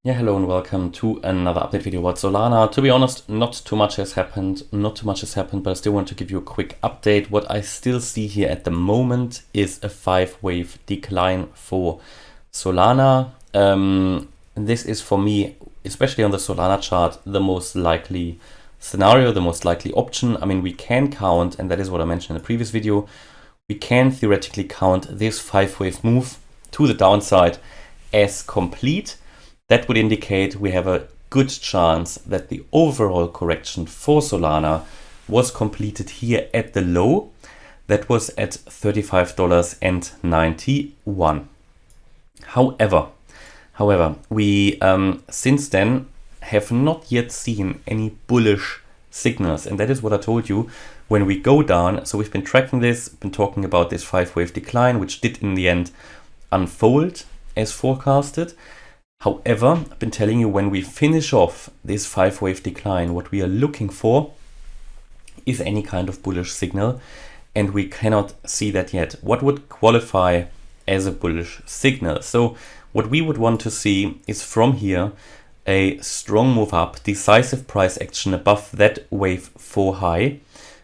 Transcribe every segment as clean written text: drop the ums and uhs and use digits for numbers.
Yeah, hello and welcome to another update video about Solana. To be honest, not too much has happened, but I still want to give you a quick update. What I still see here at the moment is a 5-wave decline for Solana. This is for me, especially on the Solana chart, the most likely scenario, the most likely option. I mean, we can count, and that is what I mentioned in the previous video, we can theoretically count this 5-wave move to the downside as complete. That would indicate we have a good chance that the overall correction for Solana was completed here at the low. That was at $35.91. However, we since then have not yet seen any bullish signals, and that is what I told you when we go down. So we've been tracking this, been talking about this 5-wave decline, which did in the end unfold as forecasted. However, I've been telling you, when we finish off this 5-wave decline, what we are looking for is any kind of bullish signal, and we cannot see that yet. What would qualify as a bullish signal? So what we would want to see is from here a strong move up, decisive price action above that wave 4 high,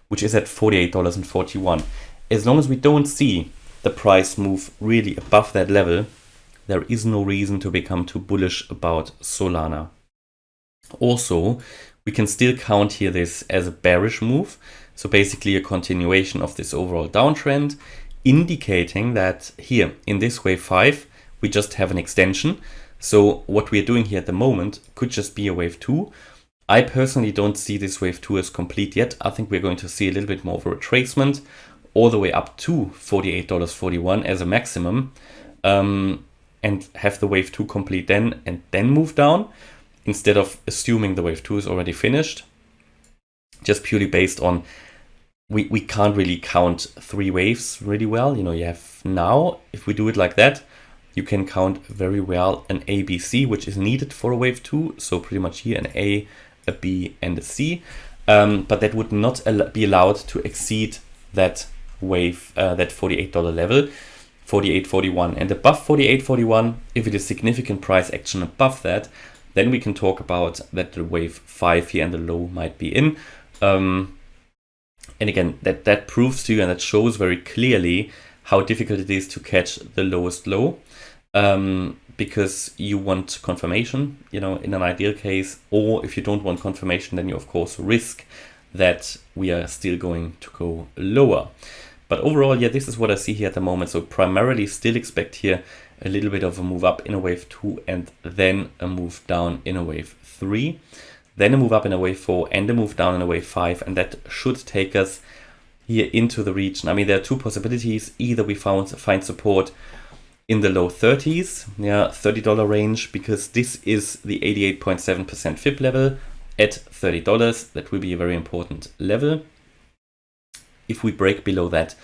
which is at $48.41. As long as we don't see the price move really above that level, there is no reason to become too bullish about Solana. Also, we can still count here this as a bearish move. So basically a continuation of this overall downtrend, indicating that here in this wave 5, we just have an extension. So what we are doing here at the moment could just be a wave 2. I personally don't see this wave 2 as complete yet. I think we're going to see a little bit more of a retracement all the way up to $48.41 as a maximum. And have the wave 2 complete then and then move down, instead of assuming the wave 2 is already finished, just purely based on we can't really count 3 waves really well. You know, you have now, if we do it like that, you can count very well an A, B, C, which is needed for a wave 2. So pretty much here an A, a B, and a C. But that would not be allowed to exceed that wave, that $48 level. 48.41, and above 48.41, if it is significant price action above that, then we can talk about that the wave 5 here and the low might be in. And again, that proves to you, and that shows very clearly how difficult it is to catch the lowest low, because you want confirmation, you know, in an ideal case, or if you don't want confirmation, then you of course risk that we are still going to go lower. But overall, yeah, this is what I see here at the moment. So primarily still expect here a little bit of a move up in a wave 2 and then a move down in a wave 3. Then a move up in a wave 4 and a move down in a wave 5. And that should take us here into the region. I mean, there are 2 possibilities. Either we find support in the low 30s, yeah, $30 range, because this is the 88.7% FIB level at $30. That will be a very important level. If we break below that,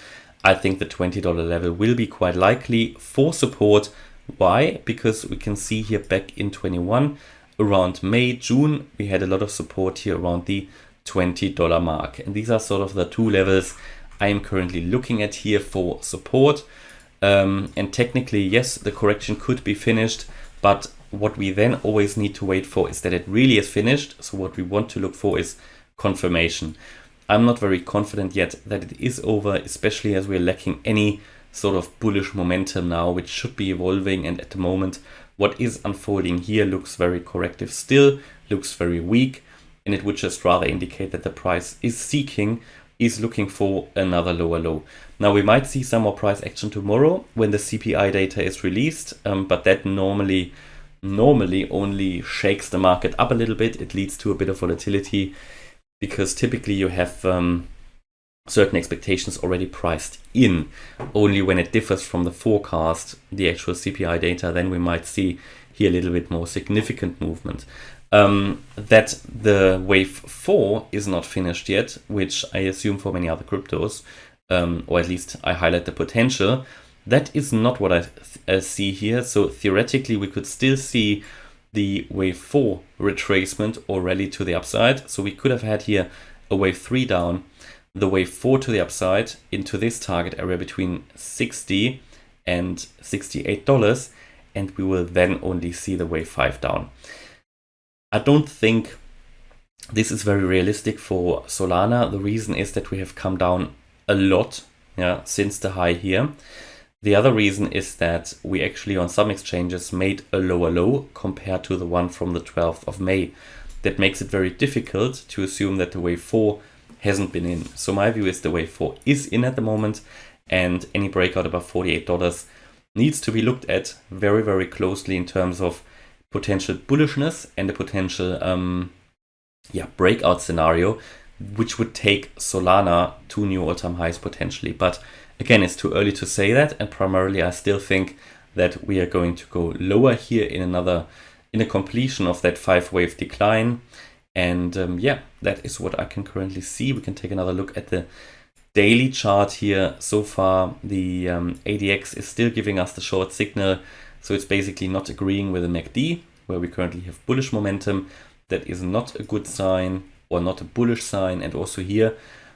I think the $20 level will be quite likely for support. Why? Because we can see here back in 21, around May, June, we had a lot of support here around the $20 mark. And these are sort of the 2 levels I am currently looking at here for support. And technically, yes, the correction could be finished, but what we then always need to wait for is that it really is finished. So what we want to look for is confirmation. I'm not very confident yet that it is over, especially as we're lacking any sort of bullish momentum now, which should be evolving. And at the moment, what is unfolding here looks very corrective still, looks very weak, and it would just rather indicate that the price is looking for another lower low. Now, we might see some more price action tomorrow when the CPI data is released, but that normally only shakes the market up a little bit. It leads to a bit of volatility, because typically you have certain expectations already priced in. Only when it differs from the forecast, the actual CPI data, then we might see here a little bit more significant movement. That the wave 4 is not finished yet, which I assume for many other cryptos, or at least I highlight the potential. That is not what I see here. So theoretically, we could still see the wave 4 retracement or rally to the upside. So we could have had here a wave 3 down, the wave 4 to the upside into this target area between $60 and $68, and we will then only see the wave 5 down. I don't think this is very realistic for Solana. The reason is that we have come down a lot, yeah, since the high here. The other reason is that we actually on some exchanges made a lower low compared to the one from the 12th of May. That makes it very difficult to assume that the wave 4 hasn't been in. So my view is the wave 4 is in at the moment, and any breakout above $48 needs to be looked at very, very closely in terms of potential bullishness and a potential breakout scenario, which would take Solana to new all-time highs potentially. But again, it's too early to say that, and primarily I still think that we are going to go lower here in a completion of that 5-wave decline. And that is what I can currently see. We can take another look at the daily chart here. So far, the ADX is still giving us the short signal. So it's basically not agreeing with the MACD, where we currently have bullish momentum. That is not a good sign, or not a bullish sign. And also here,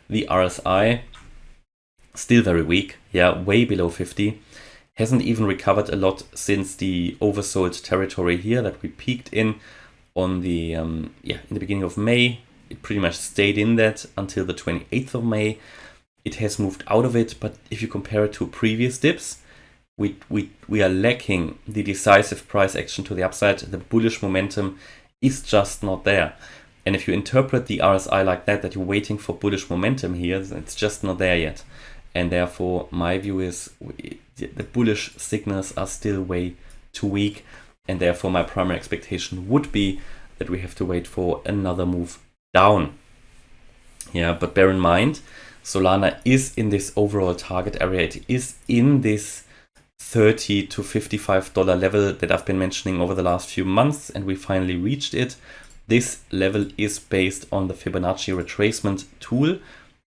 the RSI, still very weak. Yeah, way below 50. Hasn't even recovered a lot since the oversold territory here that we peaked in on the in the beginning of May. It pretty much stayed in that until the 28th of May. It has moved out of it, but if you compare it to previous dips, we are lacking the decisive price action to the upside. The bullish momentum is just not there. And if you interpret the RSI like that you're waiting for bullish momentum here, it's just not there yet. And therefore, my view is the bullish signals are still way too weak. And therefore, my primary expectation would be that we have to wait for another move down. Yeah, but bear in mind, Solana is in this overall target area. It is in this $30 to $55 level that I've been mentioning over the last few months, and we finally reached it. This level is based on the Fibonacci retracement tool.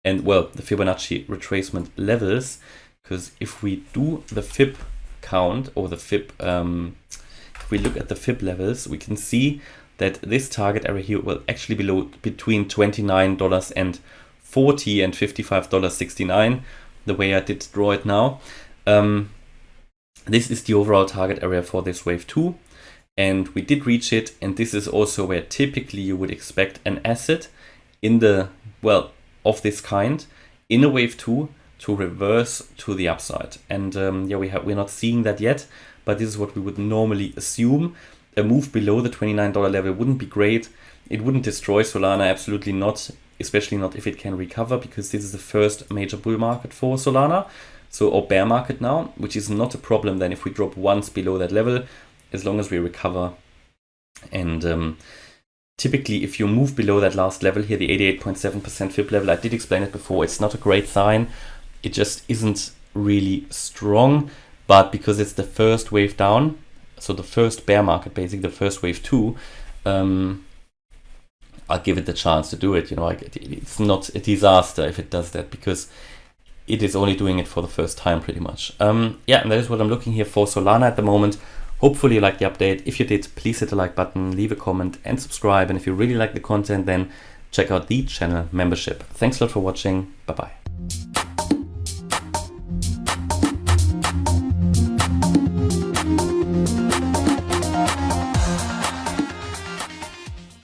And well, the Fibonacci retracement levels, because if we do the Fib count or the Fib, if we look at the Fib levels, we can see that this target area here will actually be between $29 and $40 and $55.69, the way I did draw it now. This is the overall target area for this wave 2, and we did reach it. And this is also where typically you would expect an asset in the, of this kind in a wave 2 to reverse to the upside. And we're not seeing that yet, but this is what we would normally assume. A move below the $29 level wouldn't be great. It wouldn't destroy Solana, absolutely not, especially not if it can recover, because this is the first major bull market for Solana, or bear market now, which is not a problem then if we drop once below that level, as long as we recover. And typically, if you move below that last level here, the 88.7% Fib level, I did explain it before, it's not a great sign. It just isn't really strong, but because it's the first wave down, so the first bear market, basically the first wave 2, I'll give it the chance to do it. It's not a disaster if it does that, because it is only doing it for the first time pretty much. And that is what I'm looking here for Solana at the moment. Hopefully you liked the update. If you did, please hit the like button, leave a comment and subscribe. And if you really like the content, then check out the channel membership. Thanks a lot for watching. Bye-bye.